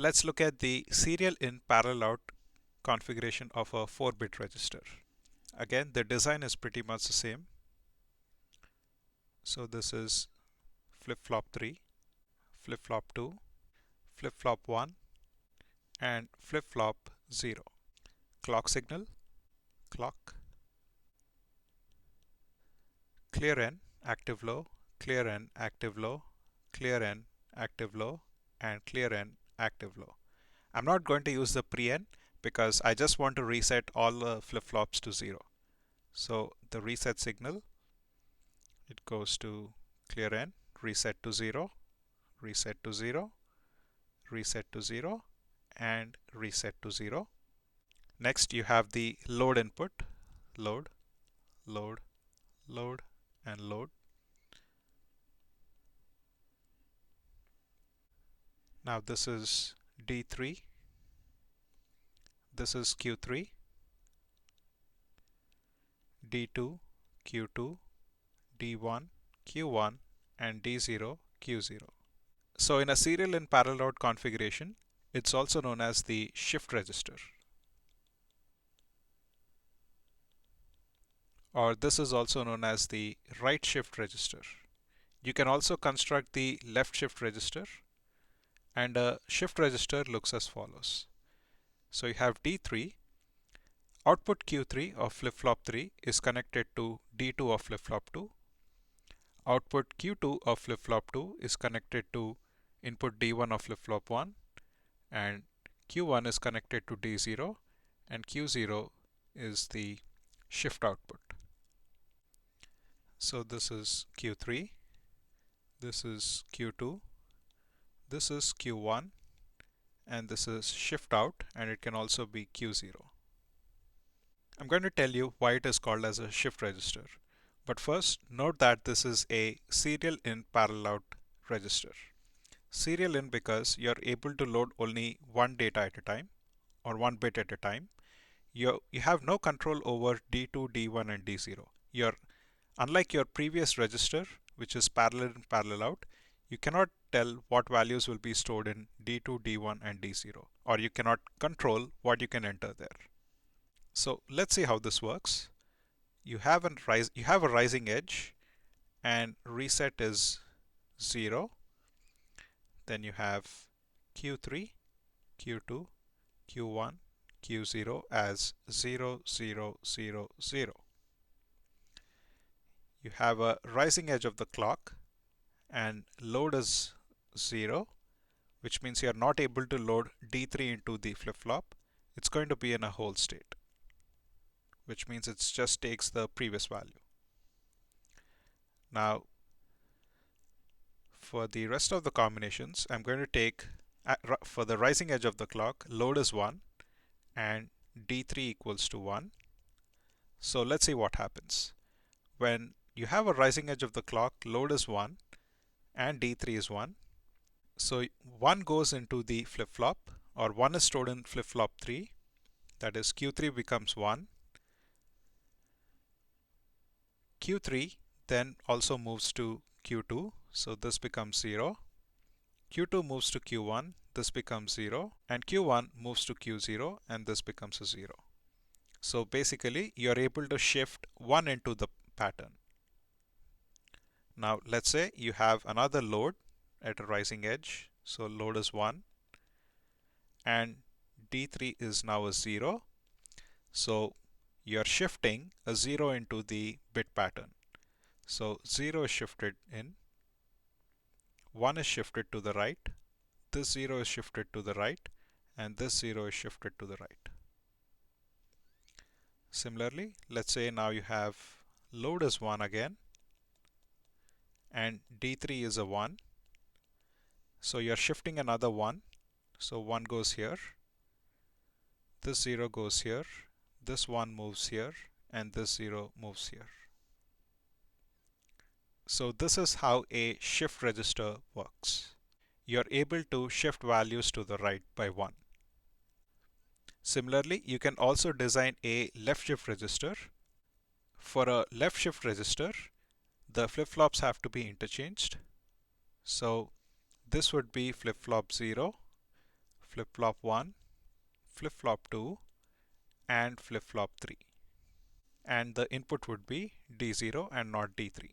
Let's look at the serial in parallel out configuration of a 4-bit register. Again, the design is pretty much the same. So this is flip-flop 3, flip-flop 2, flip-flop 1, and flip-flop 0. Clock signal, clock, clear N, active low, clear N, active low, clear N, active low, and clear N, active low. I'm not going to use the pre-N because I just want to reset all the flip-flops to 0. So the reset signal, it goes to clear N, reset to 0, reset to 0, reset to 0, and reset to 0. Next you have the load input, load, load, load, and load. Now this is D3, this is Q3, D2, Q2, D1, Q1, and D0, Q0. So in a serial in parallel out configuration, it's also known as the shift register. Or this is also known as the right shift register. You can also construct the left shift register, and a shift register looks as follows. So you have D3, output Q3 of flip-flop 3 is connected to D2 of flip-flop 2. Output Q2 of flip-flop 2 is connected to input D1 of flip-flop 1, and Q1 is connected to D0, and Q0 is the shift output. So this is Q3, this is Q2, this is Q1, and this is shift out, and it can also be Q0. I'm going to tell you why it is called as a shift register. But first, note that this is a serial in parallel out register. Serial in because you're able to load only one data at a time or one bit at a time. You have no control over D2, D1, and D0. Unlike your previous register, which is parallel in parallel out, you cannot tell what values will be stored in D2, D1, and D0, or you cannot control what you can enter there. So let's see how this works. You have a rising edge, and reset is 0. Then you have Q3, Q2, Q1, Q0 as 0, 0, 0, 0. You have a rising edge of the clock, and load is 0, which means you are not able to load D3 into the flip-flop. It's going to be in a hold state, which means it just takes the previous value. Now, for the rest of the combinations, I'm going to take, for the rising edge of the clock, load is 1 and D3 equals to 1. So let's see what happens. When you have a rising edge of the clock, load is 1 and D3 is 1. So 1 goes into the flip-flop, or 1 is stored in flip-flop 3. That is, Q3 becomes 1. Q3 then also moves to Q2, so this becomes 0. Q2 moves to Q1, this becomes 0, and Q1 moves to Q0, and this becomes a 0. So basically, you are able to shift 1 into the pattern. Now let's say you have another load at a rising edge. So load is 1 and D3 is now a 0. So you're shifting a 0 into the bit pattern. So 0 is shifted in, 1 is shifted to the right, this 0 is shifted to the right, and this 0 is shifted to the right. Similarly, let's say now you have load is 1 again, and D3 is a 1. So you're shifting another 1. So 1 goes here, this 0 goes here, this 1 moves here, and this 0 moves here. So this is how a shift register works. You're able to shift values to the right by 1. Similarly, you can also design a left shift register. For a left shift register, the flip-flops have to be interchanged. So this would be flip-flop 0, flip-flop 1, flip-flop 2, and flip-flop 3. And the input would be D0 and not D3.